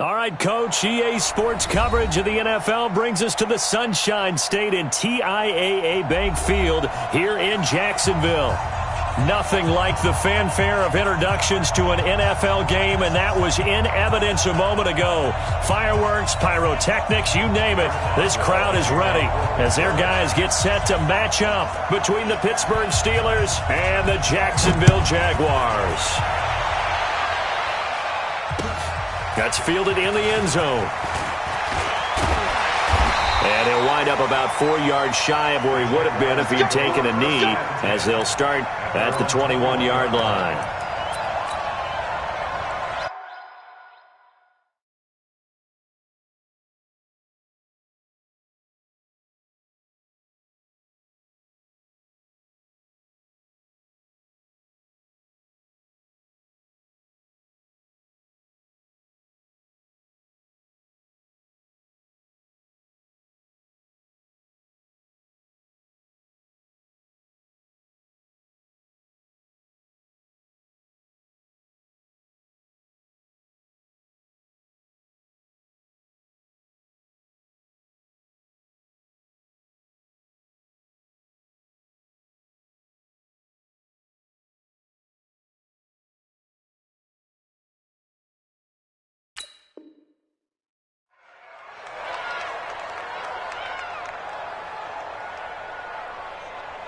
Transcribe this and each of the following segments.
All right, Coach, EA Sports coverage of the NFL brings us to the Sunshine State in TIAA Bank Field here in Jacksonville. Nothing like the fanfare of introductions to an NFL game, and that was in evidence a moment ago. Fireworks, pyrotechnics, you name it. This crowd is ready as their guys get set to match up between the Pittsburgh Steelers and the Jacksonville Jaguars. That's fielded in the end zone. And he'll wind up about 4 yards shy of where he would have been if he had taken a knee, as they'll start at the 21-yard line.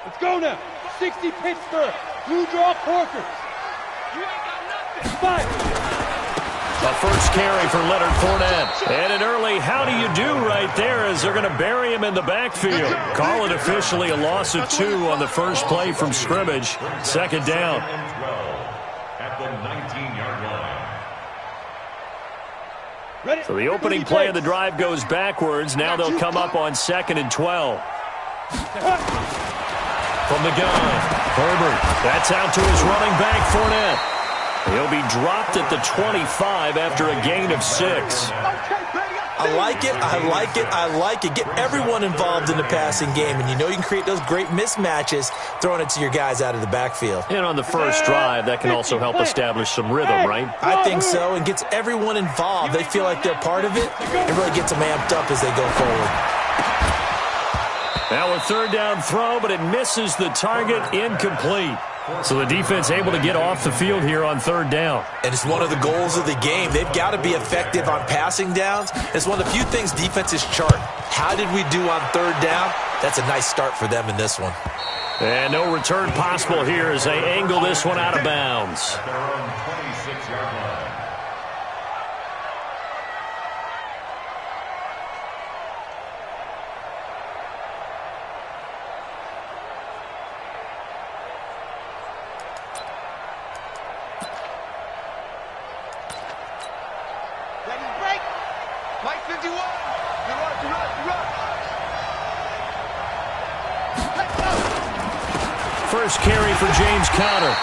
Let's go now. 60 Pittsburgh. Blue draw Corkers. You ain't got nothing. 5. A first carry for Leonard Fournette. And an early how do you do right there as they're going to bury him in the backfield. Call it officially a loss of 2 on the first play from scrimmage. Second down. At the 19-yard line. So the opening play of the drive goes backwards. Now they'll come up on 2nd and 12. From the gun, Herbert. That's out to his running back, Fournette. He'll be dropped at the 25 after a gain of 6. I like it, I like it, I like it. Get everyone involved in the passing game, and you know you can create those great mismatches throwing it to your guys out of the backfield. And on the first drive, that can also help establish some rhythm, right? I think so, and gets everyone involved. They feel like they're part of it, and really gets them amped up as they go forward. Now a third down throw, but it misses the target, incomplete. So the defense able to get off the field here on third down. And it's one of the goals of the game. They've got to be effective on passing downs. It's one of the few things defenses chart. How did we do on third down? That's a nice start for them in this one. And no return possible here as they angle this one out of bounds. At their own 26-yard line. First carry for James Conner.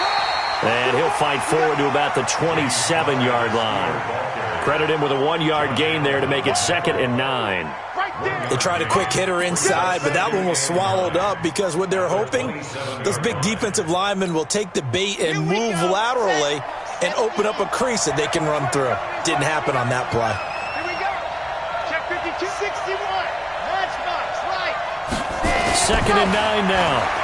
And he'll fight forward to about the 27-yard line. Credit him with a 1-yard gain there to make it 2nd and 9. They tried a quick hitter inside, but that one was swallowed up because what they're hoping, those big defensive linemen will take the bait and move laterally and open up a crease that they can run through. Didn't happen on that play. Here we go. Check 52. 61. Matchbox, right. 2nd and 9 now.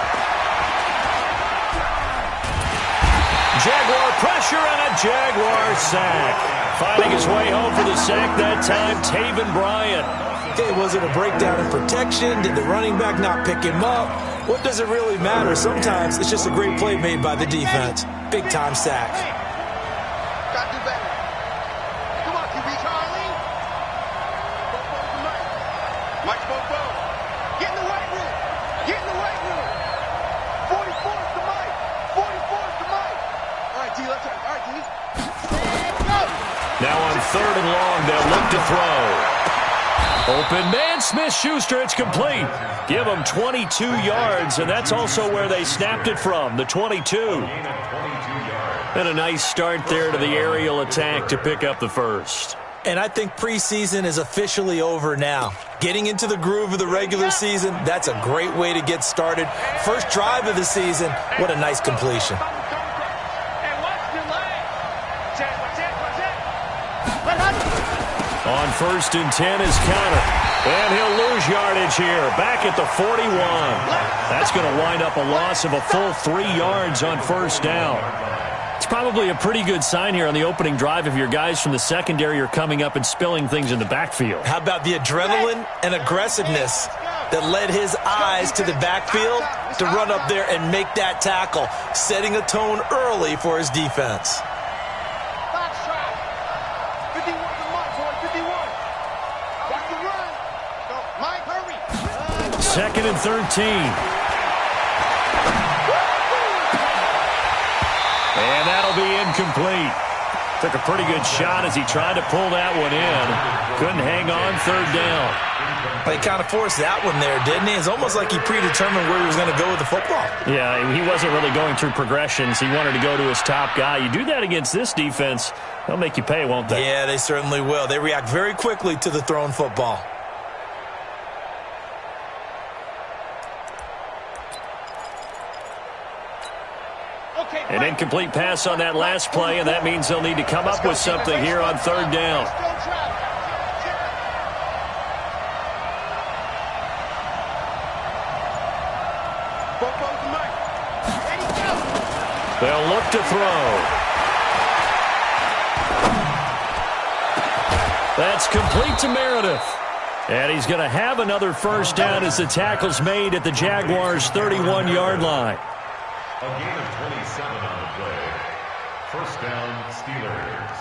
Jaguar pressure and a Jaguar sack. Finding his way home for the sack that time, Taven Bryan. Okay, was it a breakdown in protection? Did the running back not pick him up? What does it really matter? Sometimes it's just a great play made by the defense. Big-time sack. Got to do better. Come on, QB Charlie. Mike Bobo. Get in the right room. Get in the right room. 44's the Mike. 44's the Mike. All right, D, let's go. All right, D. Go. Now on 3rd and long, they'll look to throw. Open man, Smith-Schuster, it's complete. Give them 22 yards, and that's also where they snapped it from, the 22. And a nice start there to the aerial attack to pick up the first. And I think preseason is officially over now. Getting into the groove of the regular season, that's a great way to get started. First drive of the season, what a nice completion. On 1st and 10 is Connor. And he'll lose yardage here. Back at the 41. That's going to wind up a loss of a full 3 yards on 1st down. It's probably a pretty good sign here on the opening drive if your guys from the secondary are coming up and spilling things in the backfield. How about the adrenaline and aggressiveness that led his eyes to the backfield to run up there and make that tackle, setting a tone early for his defense. 2nd and 13. And that'll be incomplete. Took a pretty good shot as he tried to pull that one in. Couldn't hang on 3rd down. He kind of forced that one there, didn't he? It's almost like he predetermined where he was going to go with the football. Yeah, he wasn't really going through progressions. He wanted to go to his top guy. You do that against this defense, they'll make you pay, won't they? Yeah, they certainly will. They react very quickly to the thrown football. An incomplete pass on that last play, and that means they'll need to come up with something here on 3rd down. They'll look to throw. That's complete to Meredith. And he's going to have another 1st down as the tackle's made at the Jaguars' 31-yard line. A gain of 27 on the play. 1st down, Steelers.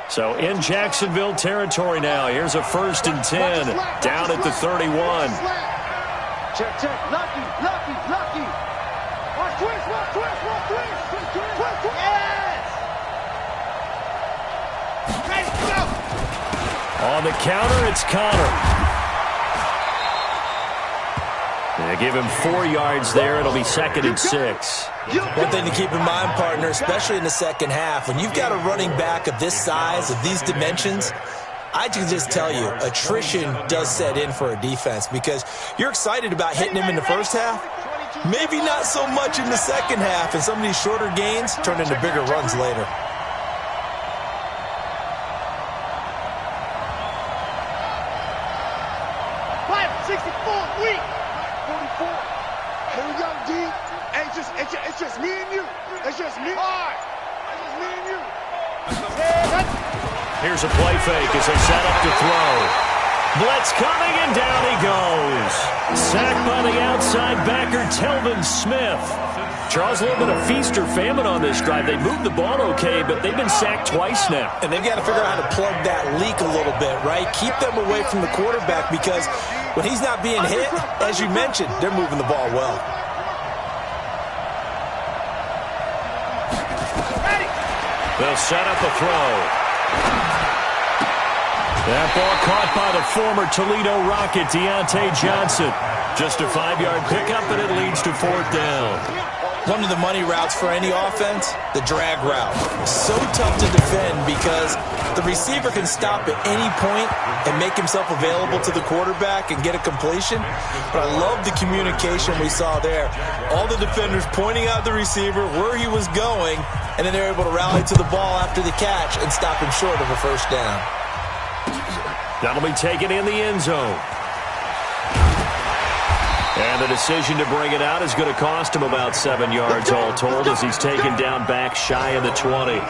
So in Jacksonville territory now. Here's a 1st and 10 down at the 31. Check, check. Lucky. Watch twist. Yes! Ready, go! On the counter, it's Connor. They give him 4 yards there. It'll be 2nd and 6. One thing to keep in mind, partner, especially in the second half, when you've got a running back of this size, of these dimensions, I can just tell you, attrition does set in for a defense because you're excited about hitting him in the first half. Maybe not so much in the second half, and some of these shorter gains turn into bigger runs later. It's just me and you. It's just me. It's just me and you. Here's a play fake as they set up to throw. Blitz coming, and down he goes. Sacked by the outside backer, Telvin Smith. Charles, a little bit of feast or famine on this drive. They moved the ball okay, but they've been sacked twice now. And they've got to figure out how to plug that leak a little bit, right? Keep them away from the quarterback because when he's not being hit, as you mentioned, they're moving the ball well. They'll set up a throw. That ball caught by the former Toledo Rocket, Deontay Johnson. Just a 5-yard pickup, and it leads to 4th down. One of the money routes for any offense, the drag route. So tough to defend because the receiver can stop at any point and make himself available to the quarterback and get a completion. But I love the communication we saw there. All the defenders pointing out the receiver, where he was going, and then they're able to rally to the ball after the catch and stop him short of a 1st down. That'll be taken in the end zone. And the decision to bring it out is going to cost him about 7 yards all told as he's taken down back shy of the 20.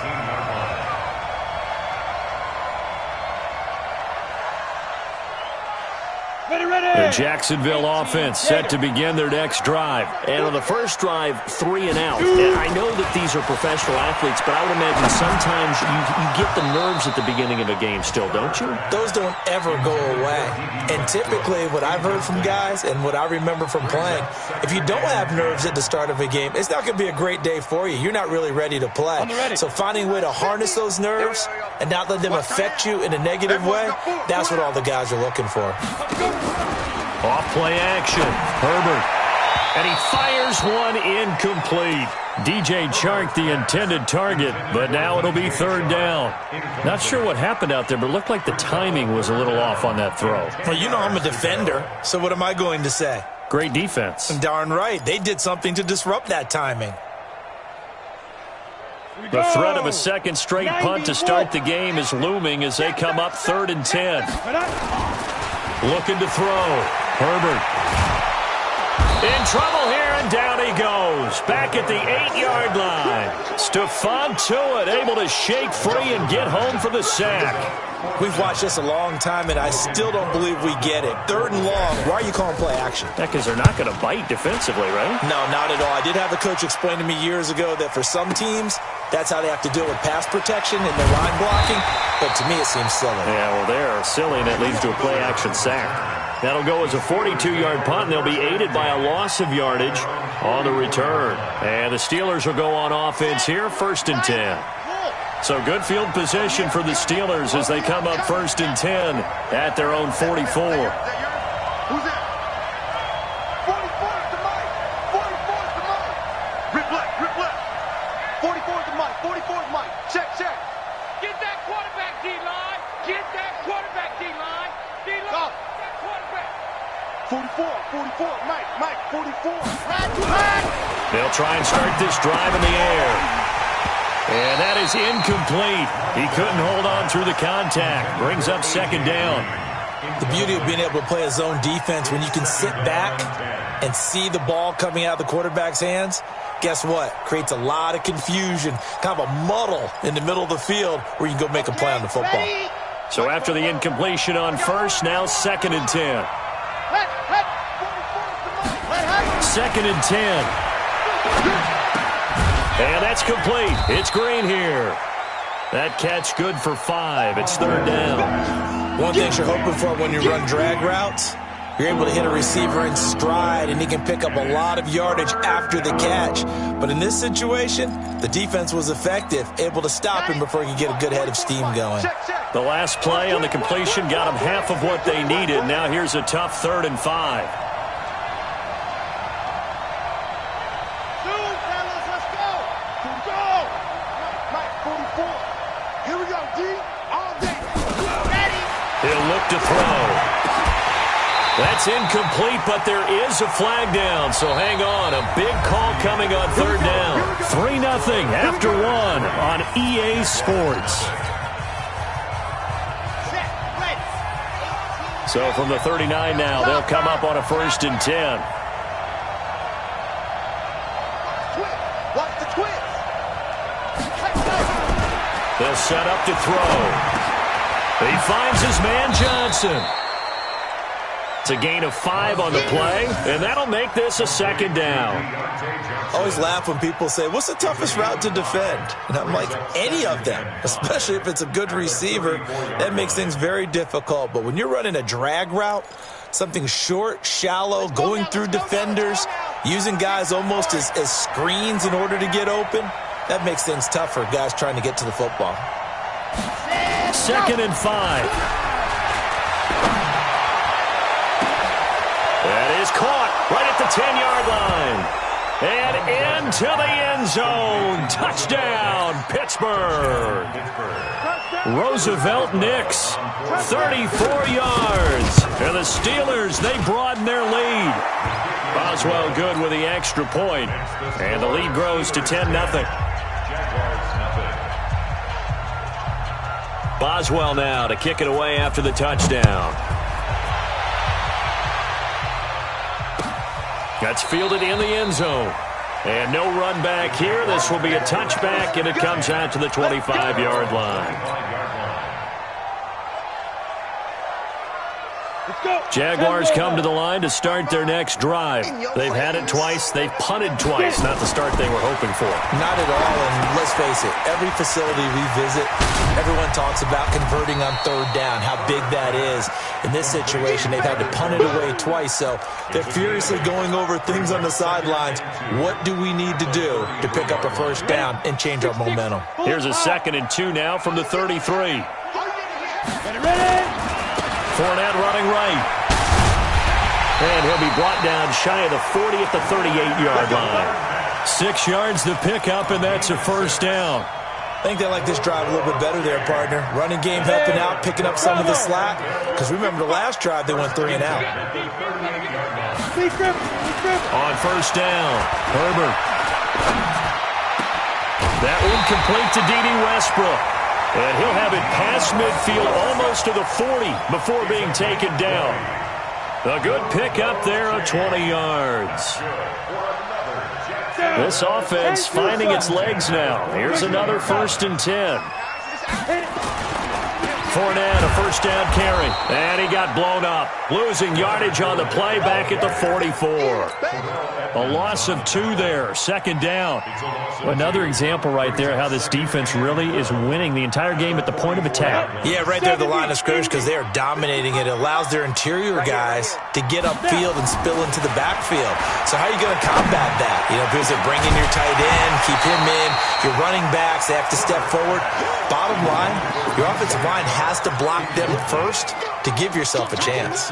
The Jacksonville offense set to begin their next drive. And on the first drive, 3 and out. And I know that these are professional athletes, but I would imagine sometimes you get the nerves at the beginning of a game still, don't you? Those don't ever go away. And typically what I've heard from guys and what I remember from playing, if you don't have nerves at the start of a game, it's not going to be a great day for you. You're not really ready to play. So finding a way to harness those nerves and not let them affect you in a negative way, that's what all the guys are looking for. Off play action. Herbert. And he fires one incomplete. DJ Chark, the intended target, but now it'll be 3rd down. Not sure what happened out there, but it looked like the timing was a little off on that throw. Well, you know I'm a defender, so what am I going to say? Great defense. Darn right. They did something to disrupt that timing. The threat of a second straight punt to start the game is looming as they come up 3rd and 10. Looking to throw. Herbert. In trouble here, and down he goes. Back at the 8-yard line. Stephon Tuitt able to shake free and get home for the sack. We've watched this a long time, and I still don't believe we get it. 3rd and long. Why are you calling play action? Because they're not going to bite defensively, right? No, not at all. I did have a coach explain to me years ago that for some teams, that's how they have to deal with pass protection and their line blocking. But to me, it seems silly. Yeah, well, they're silly, and it leads to a play action sack. That'll go as a 42-yard punt, and they'll be aided by a loss of yardage on the return. And the Steelers will go on offense here, 1st and 10. So good field position for the Steelers as they come up 1st and 10 at their own 44. Who's that? 44 is the mic. 44 is the mic. Rip left, rip left. 44 is the mic. 44 is the mic. Check, check. Get that quarterback, D-line. Get that quarterback, D-line. D-line, Go. get that quarterback. 44, Mike, 44. They'll try and start this drive in the air. And that is incomplete. He couldn't hold on through the contact. Brings up 2nd down. The beauty of being able to play a zone defense when you can sit back and see the ball coming out of the quarterback's hands, guess what? Creates a lot of confusion, kind of a muddle in the middle of the field where you can go make a play on the football. So after the incompletion on 1st, now 2nd and 10. 2nd and 10. And that's complete. It's Green here. That catch good for 5. It's 3rd down. One thing you're hoping for when you run drag routes, you're able to hit a receiver in stride, and he can pick up a lot of yardage after the catch. But in this situation, the defense was effective, able to stop him before he could get a good head of steam going. The last play on the completion got them half of what they needed. Now here's a tough 3rd and 5. He'll look to throw. That's incomplete, but there is a flag down, so hang on. A big call coming on 3rd down. 3-0 after 1 on EA Sports. So from the 39 now, they'll come up on a 1st and 10. Watch the twist. They'll set up to throw. He finds his man Johnson. It's a gain of 5 on the play, and that'll make this a 2nd down. I always laugh when people say, what's the toughest route to defend? And I'm like, any of them, especially if it's a good receiver. That makes things very difficult. But when you're running a drag route, something short, shallow, going through defenders, using guys almost as screens in order to get open, that makes things tough for guys trying to get to the football. 2nd and 5. That is caught right at the 10-yard line. And into the end zone. Touchdown, Pittsburgh. Roosevelt Nix, 34 yards. And the Steelers, they broaden their lead. Boswell good with the extra point. And the lead grows to 10-0. Boswell now to kick it away after the touchdown. That's fielded in the end zone. And no run back here. This will be a touchback, and it comes out to the 25-yard line. Jaguars come to the line to start their next drive. They've had it twice. They've punted twice. Not the start they were hoping for. Not at all, and let's face it, every facility we visit, everyone talks about converting on 3rd down, how big that is. In this situation, they've had to punt it away twice, so they're furiously going over things on the sidelines. What do we need to do to pick up a 1st down and change our momentum? Here's a 2nd and 2 now from the 33. Fournette running right. And he'll be brought down shy of the 40 at the 38-yard line. 6 yards to pick up, and that's a 1st down. I think they like this drive a little bit better there, partner. Running game helping out, picking up some of the slack. Because remember, the last drive, they went 3 and out. On 1st down, Herbert. That one complete to D.D. Westbrook. And he'll have it past midfield almost to the 40 before being taken down. A good pickup there of 20 yards. This offense finding its legs now. Here's another 1st and 10. Fournette, a first down carry. And he got blown up. Losing yardage on the play back at the 44. A loss of 2 there. 2nd down. Another example right there how this defense really is winning the entire game at the point of attack. Yeah, right there at the line of scrimmage because they are dominating it. It allows their interior guys to get upfield and spill into the backfield. So how are you going to combat that? You know, because they bring in your tight end, keep him in. Your running backs, they have to step forward. Bottom line, your offensive line has to block them first to give yourself a chance.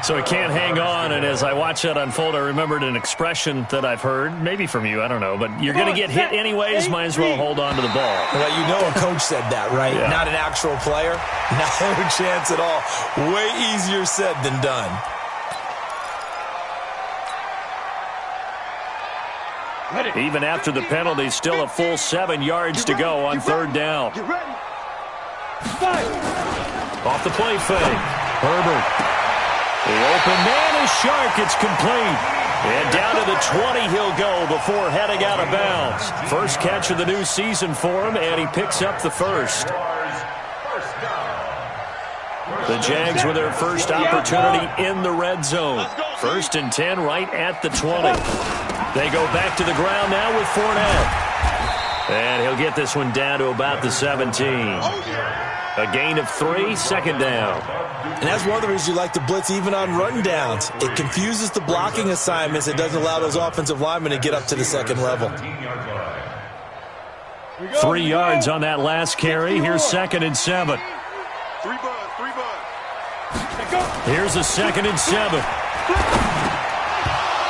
So he can't hang on, and as I watch that unfold, I remembered an expression that I've heard, maybe from you, I don't know, but you're going to get hit anyways, might as well hold on to the ball. Well, you know a coach said that, right? Yeah. Not an actual player. No chance at all. Way easier said than done. Even after the penalty, still a full 7 yards to go on 3rd down. Off the play fake. Herbert. The open man is Shark. It's complete. And down to the 20 he'll go before heading out of bounds. First catch of the new season for him, and he picks up the first. The Jags with their first opportunity in the red zone. 1st and 10 right at the 20. They go back to the ground now with Fournette. And he'll get this one down to about the 17. A gain of 3, 2nd down. And that's one of the reasons you like to blitz even on run downs. It confuses the blocking assignments. It doesn't allow those offensive linemen to get up to the 2nd level. 3 yards on that last carry. Here's 2nd and 7. 3 buds. Here's a 2nd and 7.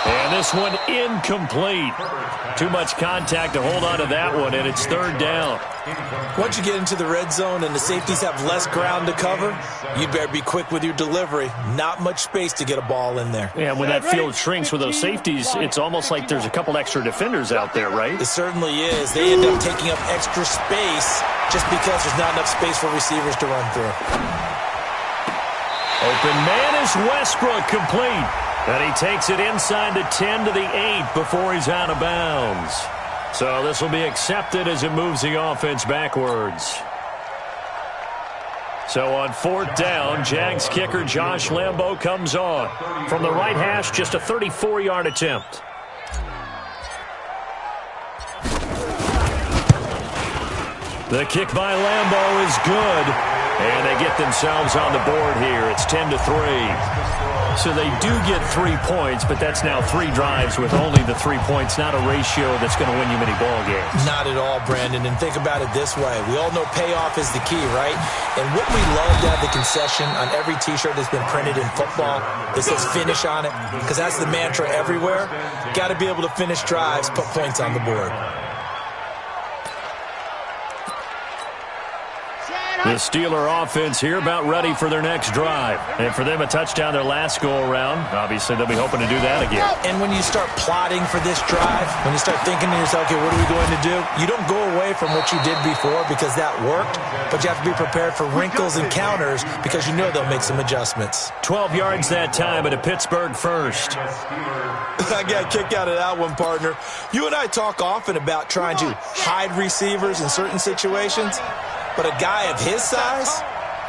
And this one incomplete. Too much contact to hold on to that one, and it's 3rd down. Once you get into the red zone and the safeties have less ground to cover, you better be quick with your delivery. Not much space to get a ball in there. Yeah, when that field shrinks with those safeties, it's almost like there's a couple extra defenders out there, right? It certainly is. They end up taking up extra space just because there's not enough space for receivers to run through. Open man is Westbrook, complete. And he takes it inside the 10 to the 8 before he's out of bounds. So this will be accepted as it moves the offense backwards. So on 4th down, Jags kicker Josh Lambo comes on. From the right hash, just a 34-yard attempt. The kick by Lambo is good. And they get themselves on the board here. It's 10-3. So they do get 3 points, but that's now 3 drives with only the 3 points, not a ratio that's going to win you many ball games. Not at all, Brandon. And think about it this way. We all know payoff is the key, right? And wouldn't we love to have the concession on every T-shirt that's been printed in football that says finish on it? Because that's the mantra everywhere. Got to be able to finish drives, put points on the board. The Steeler offense here about ready for their next drive. And for them, a touchdown their last go-around. Obviously, they'll be hoping to do that again. And when you start plotting for this drive, when you start thinking to yourself, okay, what are we going to do? You don't go away from what you did before because that worked, but you have to be prepared for wrinkles and counters because you know they'll make some adjustments. 12 yards that time, but a Pittsburgh first. I got a kick out of that one, partner. You and I talk often about trying to hide receivers in certain situations. But a guy of his size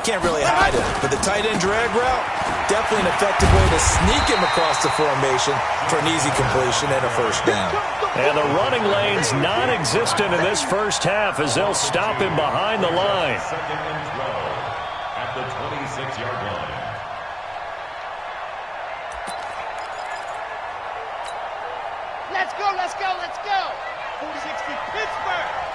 can't really hide him. But the tight end drag route, definitely an effective way to sneak him across the formation for an easy completion and a 1st down. And the running lane's non-existent in this first half as they'll stop him behind the line. 2nd and 12 at the 26-yard line. Let's go, let's go, let's go. 46 Pittsburgh.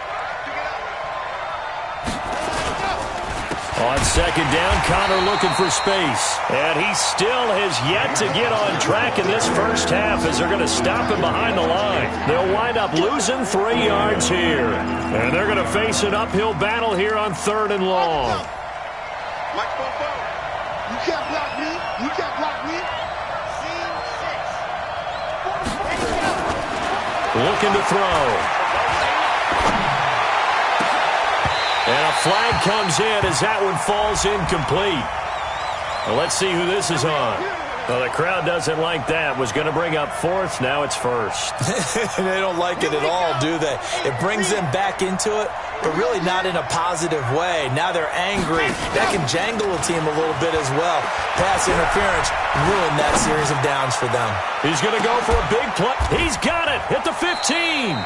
On 2nd down, Connor looking for space. And he still has yet to get on track in this first half as they're going to stop him behind the line. They'll wind up losing 3 yards here. And they're going to face an uphill battle here on 3rd and long. Mike Bobo, you can't block me. You can't block me. Scene 6. Looking to throw. And a flag comes in as that one falls incomplete. Well, let's see who this is on. Well, the crowd doesn't like that. Was going to bring up fourth. Now it's first. They don't like it at all, do they? It brings them back into it, but really not in a positive way. Now they're angry. That can jangle a team a little bit as well. Pass interference ruined that series of downs for them. He's going to go for a big play. He's got it at the 15.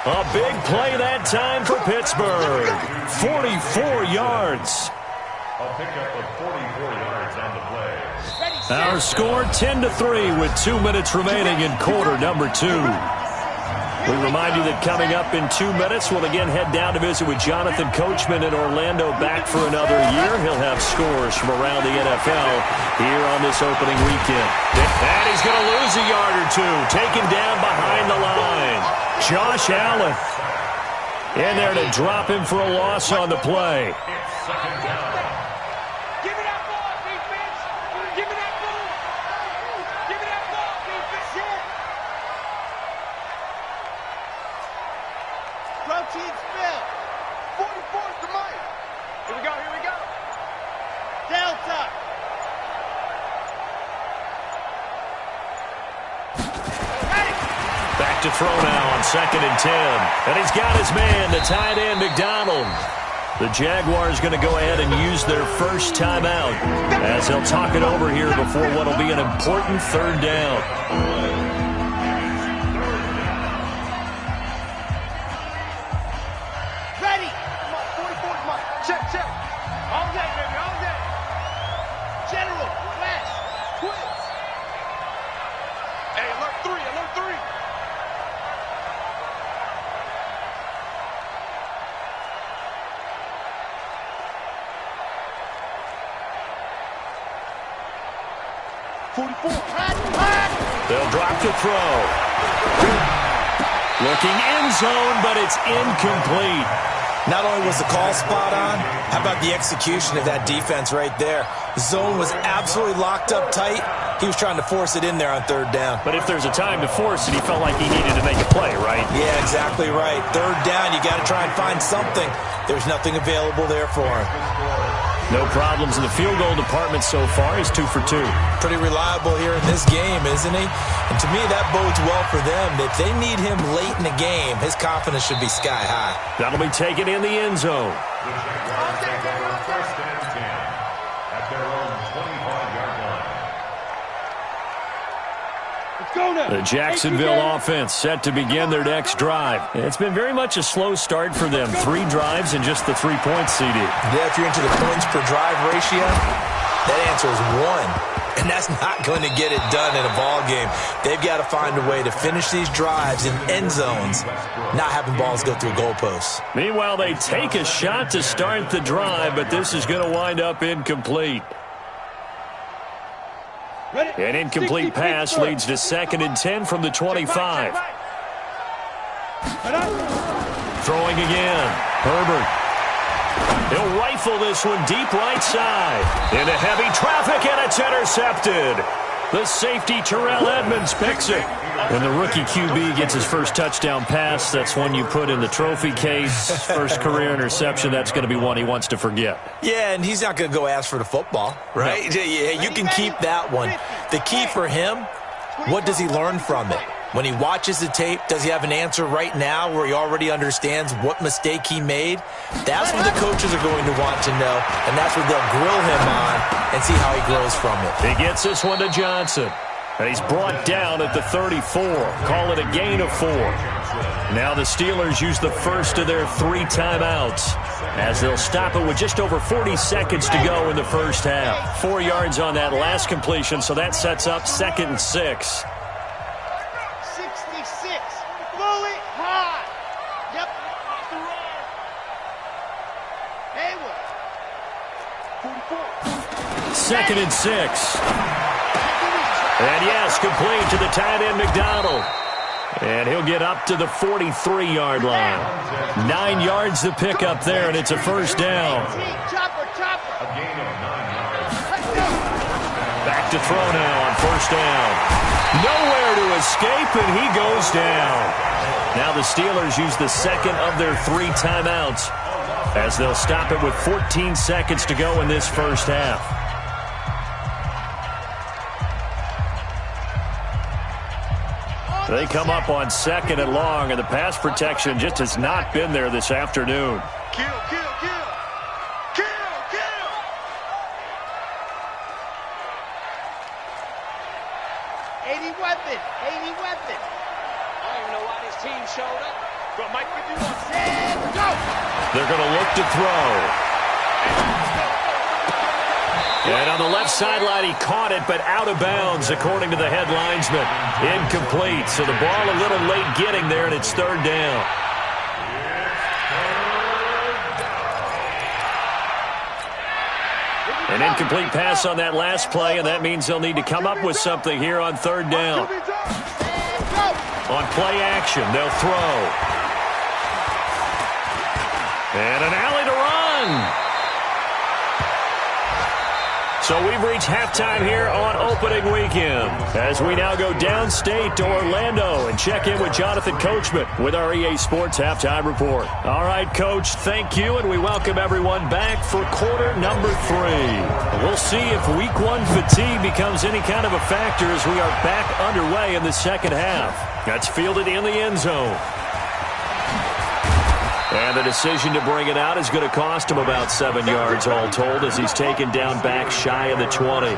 A big play that time for Pittsburgh. 44 yards. A pickup of 44 yards on the play. Our score 10-3 with 2 minutes remaining in quarter number 2. We remind you that coming up in 2 minutes, we'll again head down to visit with Jonathan Coachman in Orlando, back for another year. He'll have scores from around the NFL here on this opening weekend. And he's going to lose a yard or two, taken down behind the line. Josh Allen in there to drop him for a loss on the play. Second down. To throw now on 2nd and 10. And he's got his man, the tight end, McDonald. The Jaguars going to go ahead and use their first timeout as they'll talk it over here before what will be an important third down. Ready. Come on, 44, come on. Check. All day, baby, all day. General, flash, twins. Hey, alert 3, alert 3. They'll drop to throw. Looking end zone, but it's incomplete. Not only was the call spot on, how about the execution of that defense right there? The zone was absolutely locked up tight. He was trying to force it in there on 3rd down. But if there's a time to force it, he felt like he needed to make a play, right? Yeah, exactly right. 3rd down, you got to try and find something. There's nothing available there for him. No problems in the field goal department so far. He's 2 for 2. Pretty reliable here in this game, isn't he? And to me, that bodes well for them. If they need him late in the game, his confidence should be sky high. That'll be taken in the end zone. The Jaguars take over 1st and 10 at their own 25-yard line. The Jacksonville offense set to begin their next drive. It's been very much a slow start for them. 3 drives and just the 3 points, CD. Yeah, if you're into the points per drive ratio, that answer is 1. And that's not going to get it done in a ball game. They've got to find a way to finish these drives in end zones, not having balls go through goalposts. Meanwhile, they take a shot to start the drive, but this is going to wind up incomplete. An incomplete pass leads to 2nd and 10 from the 25. Throwing again. Herbert. He'll rifle this one deep right side. Into heavy traffic, and it's intercepted. The safety, Terrell Edmonds, picks it. When the rookie QB gets his first touchdown pass, that's one you put in the trophy case. First career interception, that's going to be one he wants to forget. Yeah, and he's not going to go ask for the football, right? No. Yeah, you can keep that one. The key for him, what does he learn from it? When he watches the tape, does he have an answer right now where he already understands what mistake he made? That's what the coaches are going to want to know, and that's what they'll grill him on and see how he grows from it. He gets this one to Johnson. And he's brought down at the 34. Call it a gain of 4. Now the Steelers use the first of their 3 timeouts as they'll stop it with just over 40 seconds to go in the first half. 4 yards on that last completion, so that sets up 2nd and 6. 66. Blow it high. Yep. Hayward. 2nd and 6. And yes, complete to the tight end, McDonald. And he'll get up to the 43-yard line. 9 yards to pick up there, and it's a first down. A gain of 9 yards. Back to throw now on first down. Nowhere to escape, and he goes down. Now the Steelers use the second of their 3 timeouts. as they'll stop it with 14 seconds to go in this first half. They come up on 2nd and long, and the pass protection just has not been there this afternoon. Kill, kill, kill. Kill, kill. Weapon. I don't even know why this team showed up. But Mike 51 said, go! They're going to look to throw. And on the left sideline, he caught it, but out of bounds, according to the head linesman. Incomplete, so the ball a little late getting there, and it's 3rd down. An incomplete pass on that last play, and that means they'll need to come up with something here on 3rd down. On play action, they'll throw. And an alley to run. So we've reached halftime here on opening weekend as we now go downstate to Orlando and check in with Jonathan Coachman with our EA Sports Halftime Report. All right, Coach, thank you, and we welcome everyone back for quarter number 3. We'll see if week 1 fatigue becomes any kind of a factor as we are back underway in the second half. That's fielded in the end zone. And the decision to bring it out is going to cost him about 7 yards all told as he's taken down back shy of the 20.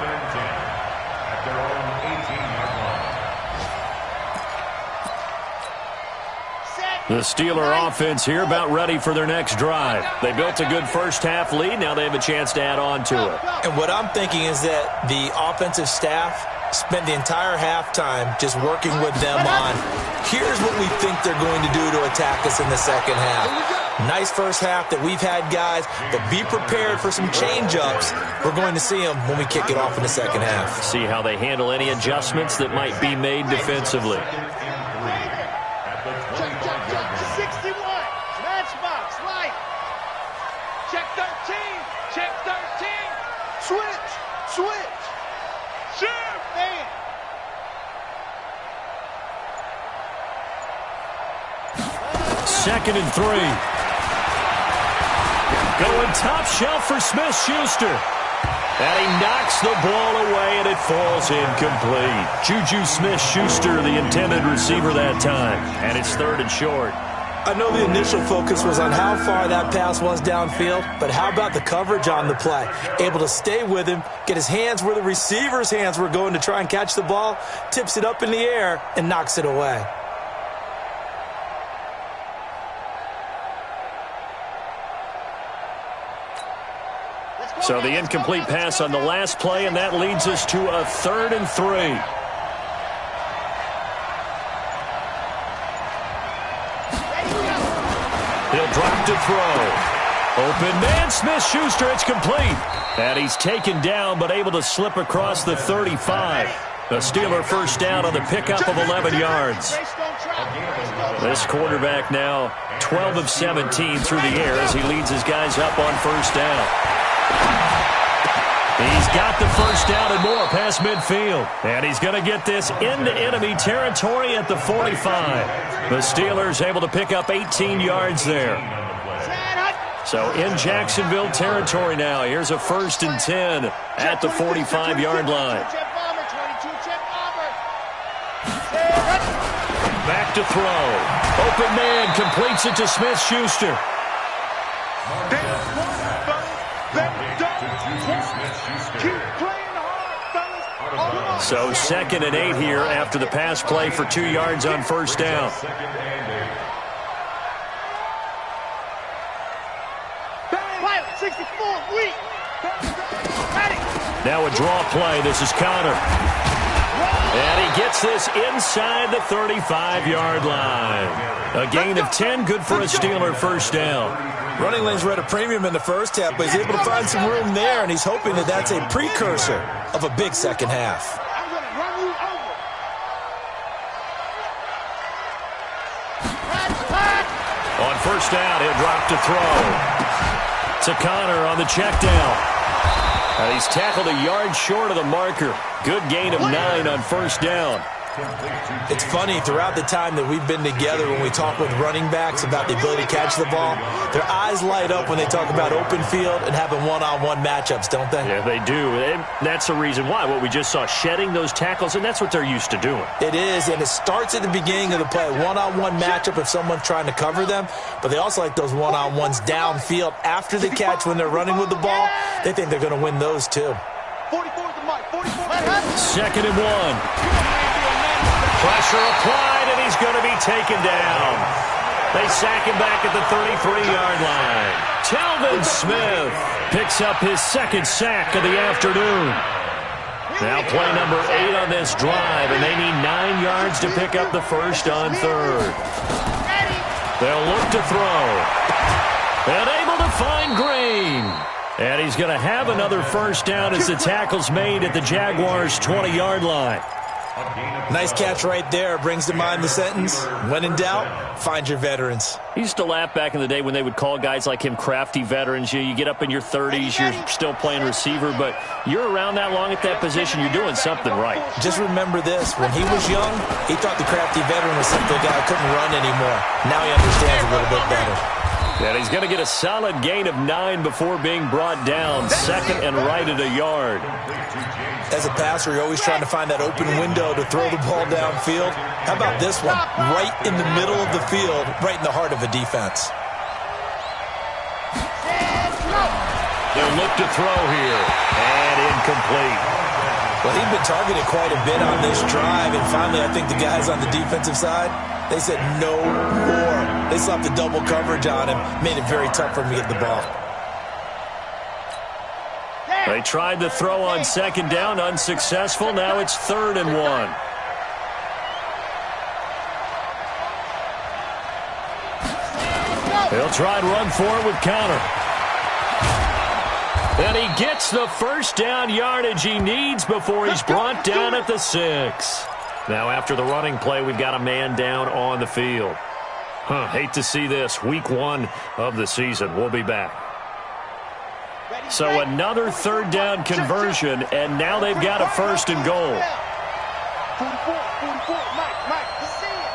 The Steeler offense here about ready for their next drive. They built a good first half lead. Now they have a chance to add on to it. And what I'm thinking is that the offensive staff spent the entire halftime just working with them on, here's what we think they're going to do to attack us in the second half. Nice first half that we've had, guys, but be prepared for some change-ups. We're going to see them when we kick it off in the second half. See how they handle any adjustments that might be made defensively. 61. Matchbox, light. Check 13. Check 13. Switch. Sure, man. Second and 3. Going top shelf for Smith-Schuster. And he knocks the ball away, and it falls incomplete. Juju Smith-Schuster, the intended receiver that time. And it's 3rd and short. I know the initial focus was on how far that pass was downfield, but how about the coverage on the play? Able to stay with him, get his hands where the receiver's hands were going to try and catch the ball, tips it up in the air, and knocks it away. So the incomplete pass on the last play, and that leads us to a 3rd and 3. He'll drop to throw. Open man, Smith-Schuster, it's complete. And he's taken down, but able to slip across the 35. The Steeler first down on the pickup of 11 yards. This quarterback now 12 of 17 through the air as he leads his guys up on first down. He's got the first down and more past midfield. And he's going to get this into enemy territory at the 45. The Steelers able to pick up 18 yards there. So in Jacksonville territory now. Here's a 1st and 10 at the 45-yard line. Back to throw. Open man completes it to Smith-Schuster. So 2nd and 8 here after the pass play for 2 yards on first down. Now a draw play. This is Connor. And he gets this inside the 35-yard line. A gain of 10, good for a Steeler first down. Running lanes were at a premium in the first half, but he's able to find some room there, and he's hoping that that's a precursor of a big second half. I'm going to run you over. On first down, he'll drop to throw. To Connor on the check down. And he's tackled a yard short of the marker. Good gain of 9 on first down. It's funny, throughout the time that we've been together, when we talk with running backs about the ability to catch the ball, their eyes light up when they talk about open field and having one-on-one matchups, don't they? Yeah, they do. And that's the reason why. What we just saw, shedding those tackles, and that's what they're used to doing. It is, and it starts at the beginning of the play. One-on-one matchup if someone's trying to cover them, but they also like those one-on-ones downfield after the catch when they're running with the ball. They think they're going to win those, too. 44 to Mike. 44. 2nd and 1. Pressure applied, and he's going to be taken down. They sack him back at the 33-yard line. Telvin Smith picks up his 2nd sack of the afternoon. Now play number 8 on this drive, and they need 9 yards to pick up the first on 3rd. They'll look to throw. And able to find Green. And he's going to have another first down as the tackle's made at the Jaguars' 20-yard line. Nice catch right there. Brings to mind the sentence, when in doubt, find your veterans. He used to laugh back in the day when they would call guys like him crafty veterans. You get up in your 30s, you're still playing receiver, but you're around that long at that position, you're doing something right. Just remember this. When he was young, he thought the crafty veteran was simply a guy who couldn't run anymore. Now he understands a little bit better. And he's going to get a solid gain of 9 before being brought down. 2nd and right at a yard. As a passer, you're always trying to find that open window to throw the ball downfield. How about this one? Right in the middle of the field, right in the heart of a defense. They'll look to throw here. And incomplete. Well, he'd been targeted quite a bit on this drive, and finally I think the guys on the defensive side, they said no more. They slapped the double coverage on him, made it very tough for him to get the ball. They tried to throw on 2nd down, unsuccessful. Now it's 3rd and 1. He'll try to run forward with counter. And he gets the first down yardage he needs before he's brought down at the 6. Now after the running play, we've got a man down on the field. Hate to see this. Week 1 of the season. We'll be back. So another 3rd down conversion, and now they've got a 1st and goal. 44, 44, Mike, see it.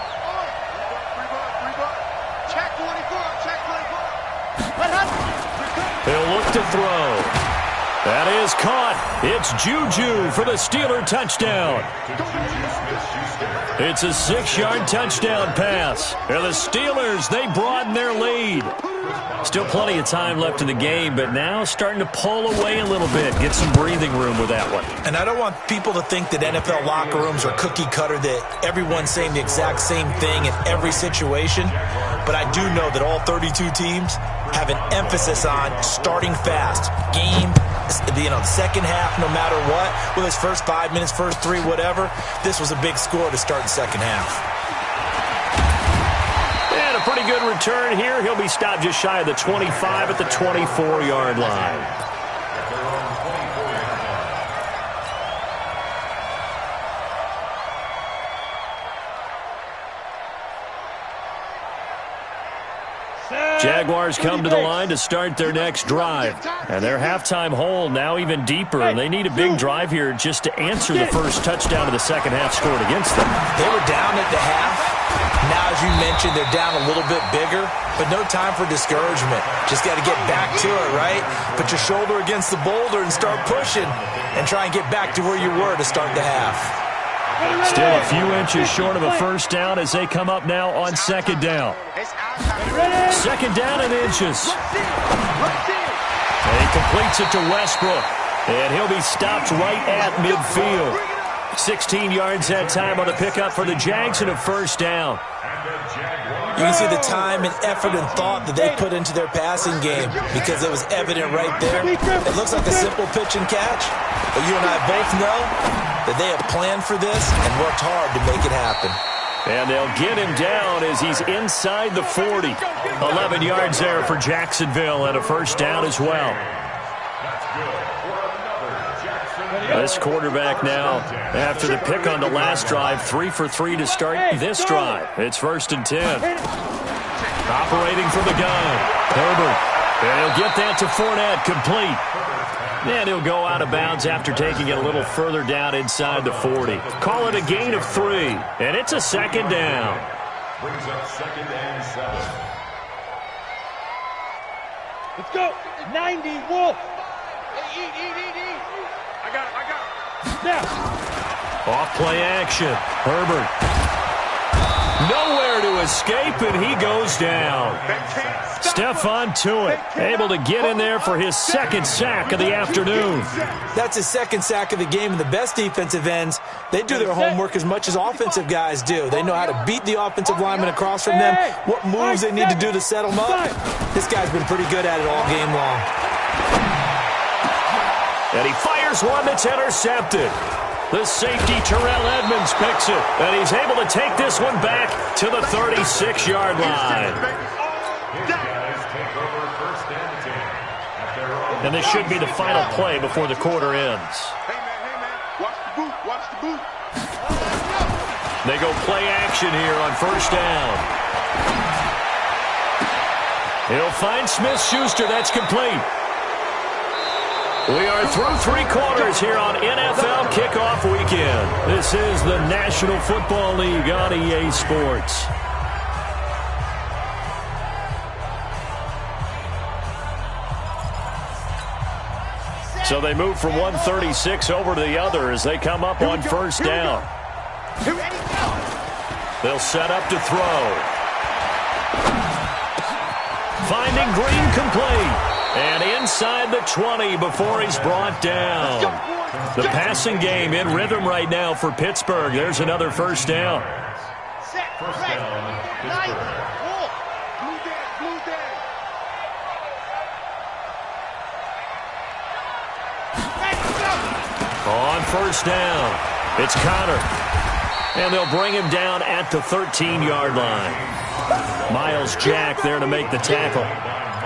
Check 24, check 24. He'll look to throw. That is caught. It's Juju for the Steeler touchdown. It's a 6-yard touchdown pass. And the Steelers, they broaden their lead. Still plenty of time left in the game, but now starting to pull away a little bit. Get some breathing room with that one. And I don't want people to think that NFL locker rooms are cookie cutter, that everyone's saying the exact same thing in every situation. But I do know that all 32 teams have an emphasis on starting fast. Game, the second half, no matter what, whether it's first 5 minutes, first 3, whatever, this was a big score to start the second half. And a pretty good return here. He'll be stopped just shy of the 25 at the 24-yard line. Jaguars come to the line to start their next drive. And their halftime hole now even deeper. And they need a big drive here just to answer the first touchdown of the second half scored against them. They were down at the half. Now, as you mentioned, they're down a little bit bigger. But no time for discouragement. Just got to get back to it, right? Put your shoulder against the boulder and start pushing. And try and get back to where you were to start the half. Still a few inches short of a first down as they come up now on 2nd down. 2nd down and inches. And he completes it to Westbrook. And he'll be stopped right at midfield. 16 yards that time on the pickup for the Jags and a first down. You can see the time and effort and thought that they put into their passing game because it was evident right there. It looks like a simple pitch and catch, but you and I both know that they have planned for this and worked hard to make it happen. And they'll get him down as he's inside the 40. 11 yards there for Jacksonville and a first down as well. This quarterback now, after the pick on the last drive, 3 for 3 to start this drive. It's 1st and 10. Operating from the gun, Herbert. And he'll get that to Fournette, complete. And he'll go out of bounds after taking it a little further down inside the 40. Call it a gain of 3, and it's a second down. Brings up 2nd and 7. Let's go. 90, Wolf. Hey, eat. I got it. Now. Off play action. Herbert. Nowhere to escape, and he goes down. Stephon Tuitt able to get in there for his 2nd sack of the afternoon. That's his 2nd sack of the game, and the best defensive ends, they do their homework as much as offensive guys do. They know how to beat the offensive lineman across from them, what moves they need to do to set them up. This guy's been pretty good at it all game long. And he fires one that's intercepted. The safety, Terrell Edmonds, picks it, and he's able to take this one back to the 36-yard line. And this should be the final play before the quarter ends. Hey, man, watch the boot. They go play action here on 1st down. He'll find Smith-Schuster. That's complete. We are through 3 quarters here on NFL Kickoff Weekend. This is the National Football League on EA Sports. So they move from 136 over to the other as they come up on 1st down. They'll set up to throw. Finding Green complete. And inside the 20 before he's brought down. The passing game in rhythm right now for Pittsburgh. There's another 1st down. First down, Pittsburgh. On 1st down, it's Connor. And they'll bring him down at the 13-yard line. Miles Jack there to make the tackle.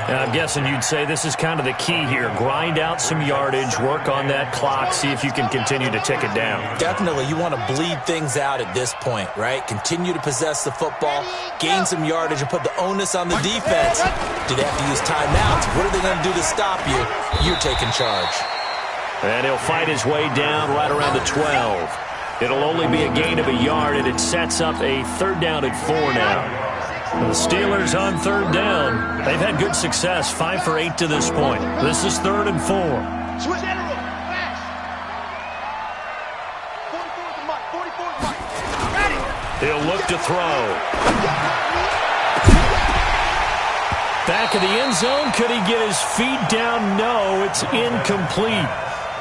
And I'm guessing you'd say this is kind of the key here. Grind out some yardage, work on that clock, see if you can continue to tick it down. Definitely. You want to bleed things out at this point, right? Continue to possess the football, gain some yardage, and put the onus on the defense. Do they have to use timeouts? What are they going to do to stop you? You're taking charge. And he'll fight his way down right around the 12. It'll only be a gain of a yard, and it sets up a 3rd down at 4 now. The Steelers on 3rd down. They've had good success, 5 for 8 to this point. This is 3rd and 4. Switch general, flash. 44's the mic, 44's the mic. Ready. He'll look to throw. Back of the end zone. Could he get his feet down? No, it's incomplete.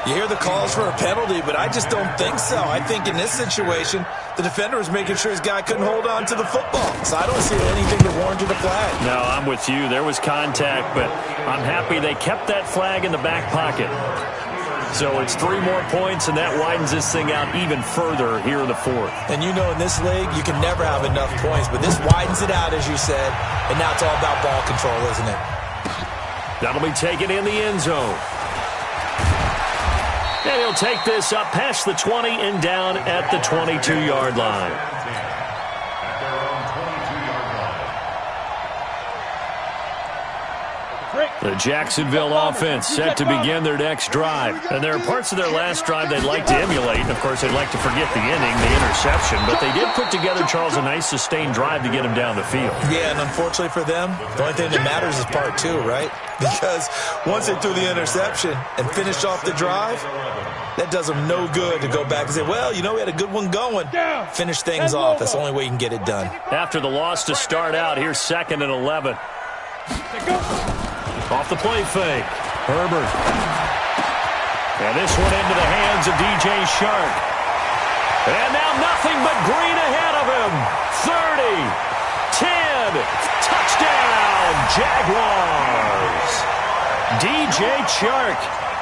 You hear the calls for a penalty, but I just don't think so. I think in this situation, the defender was making sure his guy couldn't hold on to the football. So I don't see anything that warranted a flag. No, I'm with you. There was contact, but I'm happy they kept that flag in the back pocket. So it's 3 more points, and that widens this thing out even further here in the 4th. And you know in this league, you can never have enough points, but this widens it out, as you said, and now it's all about ball control, isn't it? That'll be taken in the end zone. And he'll take this up past the 20 and down at the 22-yard line. At their own 22-yard line. The Jacksonville offense set to begin their next drive. And there are parts of their last drive they'd like to emulate. Of course, they'd like to forget the inning, the interception. But they did put together, Charles, a nice sustained drive to get him down the field. Yeah, and unfortunately for them, the only thing that matters is part 2, right? Because once they threw the interception and finished off the drive, that does them no good to go back and say, well, you know, we had a good one going. Finish things off. That's the only way you can get it done. After the loss to start out, here's 2nd and 11. Off the play fake. Herbert. And this one into the hands of DJ Shark. And now nothing but green ahead of him. 30, 10, touchdown, Jaguars. DJ Chark,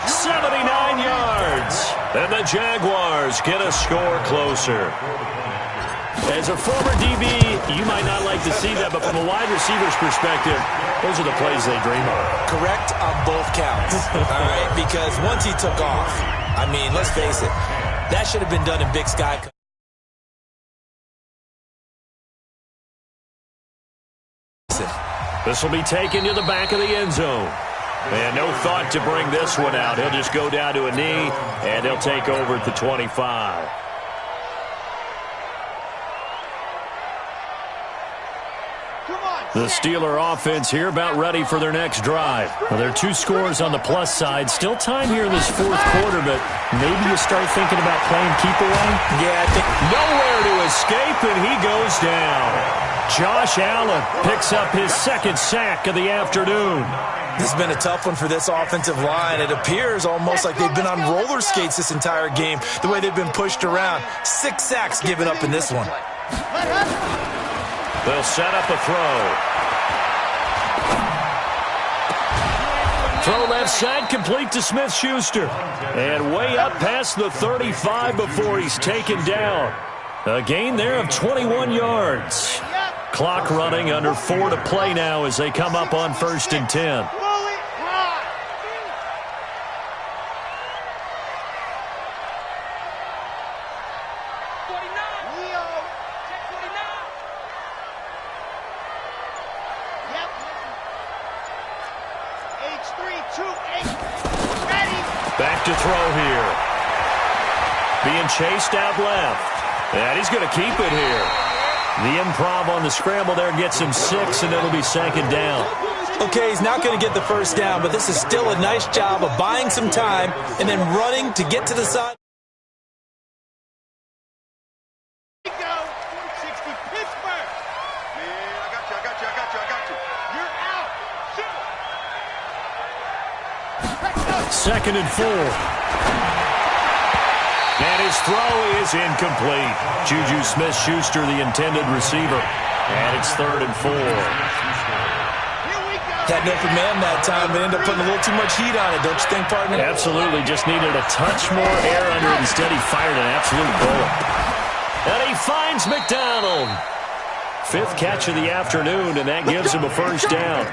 79 yards. And the Jaguars get a score closer. As a former DB, you might not like to see that, but from a wide receiver's perspective, those are the plays they dream of. Correct on both counts, all right? Because once he took off, I mean, let's face it, that should have been done in Big Sky. This will be taken to the back of the end zone. And no thought to bring this one out. He'll just go down to a knee, and they'll take over at the 25. The Steeler offense here about ready for their next drive. Well, there are 2 scores on the plus side. Still time here in this fourth quarter, but maybe you start thinking about playing keep away? Yeah, I think nowhere to escape, and he goes down. Josh Allen picks up his second sack of the afternoon. this has been a tough one for this offensive line. It appears almost like they've been on roller skates this entire game, the way they've been pushed around. 6 sacks given up in this one. They'll set up a throw. Throw left side, complete to Smith-Schuster. And way up past the 35 before he's taken down. A gain there of 21 yards. Clock running, under 4 to play now as they come up on 1st and 10. Back to throw here. Being chased out left. And he's going to keep it here. The improv on the scramble there gets him 6, and it'll be 2nd down. Okay, he's not going to get the first down, but this is still a nice job of buying some time and then running to get to the side. Second and 4. And his throw is incomplete. Juju Smith-Schuster, the intended receiver. And it's 3rd and 4. Had an open man that time, but ended up putting a little too much heat on it, don't you think, partner? Absolutely. Just needed a touch more air under it. Instead, he fired an absolute bullet. And he finds McDonald. 5th catch of the afternoon, and that gives him a first down.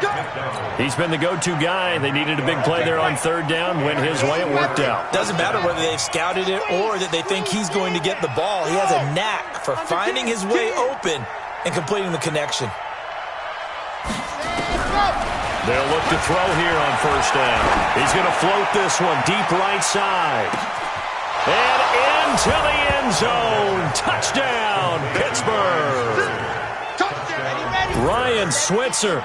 He's been the go-to guy. They needed a big play there on 3rd down. Went his way. It worked out. Doesn't matter whether they've scouted it or that they think he's going to get the ball. He has a knack for finding his way open and completing the connection. They'll look to throw here on 1st down. He's going to float this one deep right side. And into the end zone. Touchdown, Pittsburgh. Ryan Switzer,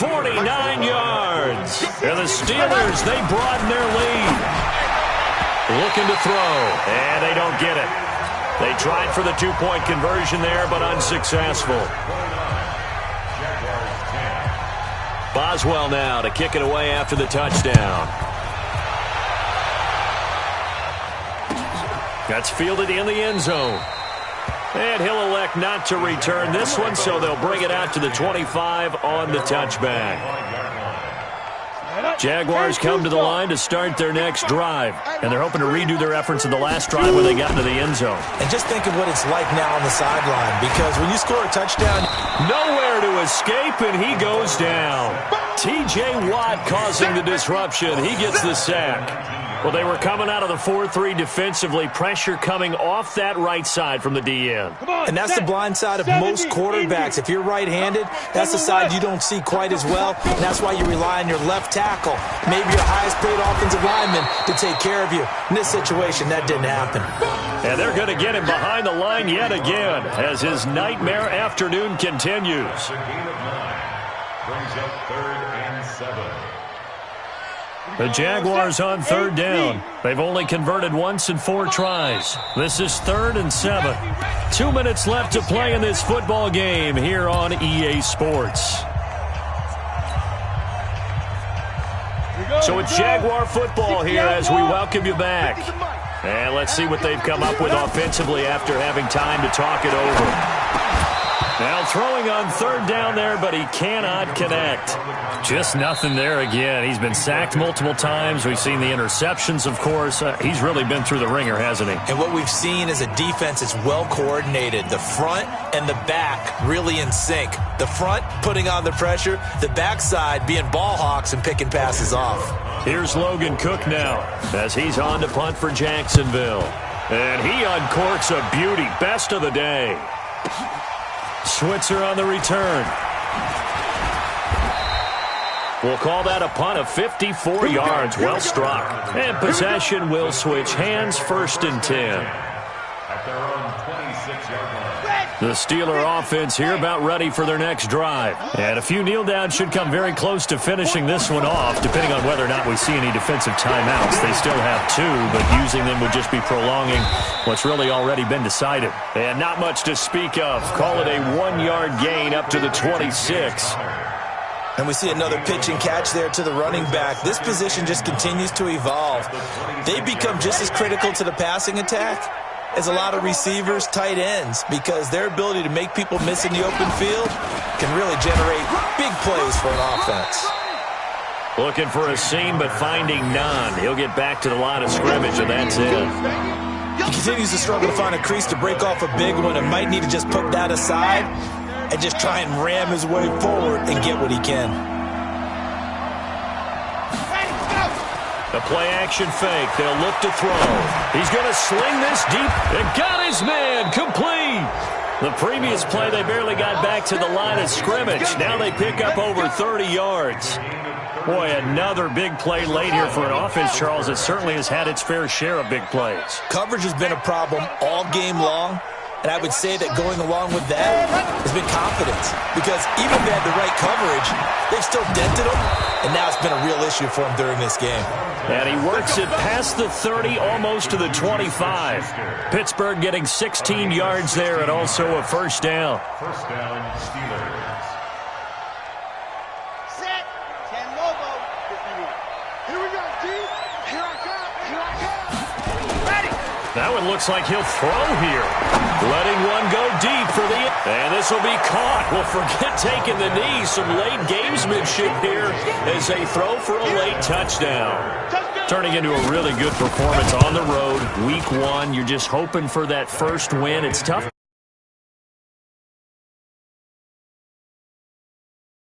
49 yards. And the Steelers, they broaden their lead. Looking to throw, and they don't get it. They tried for the 2-point conversion there, but unsuccessful. Boswell now to kick it away after the touchdown. That's fielded in the end zone. And he'll elect not to return this one, so they'll bring it out to the 25 on the touchback. Jaguars come to the line to start their next drive, and they're hoping to redo their efforts in the last drive when they got into the end zone. And just think of what it's like now on the sideline, because when you score a touchdown, nowhere to escape, and he goes down. T.J. Watt causing the disruption. He gets the sack. Well, they were coming out of the 4-3 defensively. Pressure coming off that right side from the DN. And that's the blind side of most quarterbacks. If you're right-handed, that's the side you don't see quite as well. And that's why you rely on your left tackle, maybe your highest-paid offensive lineman, to take care of you. In this situation, that didn't happen. And they're going to get him behind the line yet again as his nightmare afternoon continues. Brings up 3rd and 7. The Jaguars on 3rd down. They've only converted once in 4 tries. This is 3rd and 7. 2 minutes left to play in this football game here on EA Sports. So it's Jaguar football here as we welcome you back. And let's see what they've come up with offensively after having time to talk it over. Now throwing on 3rd down there, but he cannot connect. Just nothing there again. He's been sacked multiple times. We've seen the interceptions, of course. He's really been through the ringer, hasn't he? And what we've seen is a defense that's well coordinated. The front and the back really in sync. The front putting on the pressure, the backside being ball hawks and picking passes off. Here's Logan Cook now as he's on to punt for Jacksonville. And he uncorks a beauty. Best of the day. Switzer on the return. We'll call that a punt of 54 yards. Well struck. And possession will switch hands, 1st and 10. At their own 26-yard line. The Steeler offense here about ready for their next drive. And a few kneel downs should come very close to finishing this one off, depending on whether or not we see any defensive timeouts. They still have 2, but using them would just be prolonging what's really already been decided. And not much to speak of. Call it a 1-yard gain up to the 26. And we see another pitch and catch there to the running back. This position just continues to evolve. They become just as critical to the passing attack as a lot of receivers, tight ends, because their ability to make people miss in the open field can really generate big plays for an offense. Looking for a seam, but finding none. He'll get back to the line of scrimmage, and that's it. He continues to struggle to find a crease to break off a big one and might need to just put that aside and just try and ram his way forward and get what he can. The play-action fake. They'll look to throw. He's going to sling this deep and got his man complete. The previous play, they barely got back to the line of scrimmage. Now they pick up over 30 yards. Boy, another big play late here for an offense, Charles, that certainly has had its fair share of big plays. Coverage has been a problem all game long. And I would say that going along with that has been confidence. Because even if they had the right coverage, they've still dented them. And now it's been a real issue for them during this game. And he works it past the 30, almost to the 25. Pittsburgh getting 16 yards there and also a 1st down. 1st down, Steelers. Set. 10 logo. Here we go, D. Here I come. Here I come. Ready. That one looks like he'll throw here. Letting one go deep for the... And this will be caught. Well, forget taking the knee. Some late gamesmanship here as they throw for a late touchdown. Turning into a really good performance on the road. Week 1, you're just hoping for that first win. It's tough.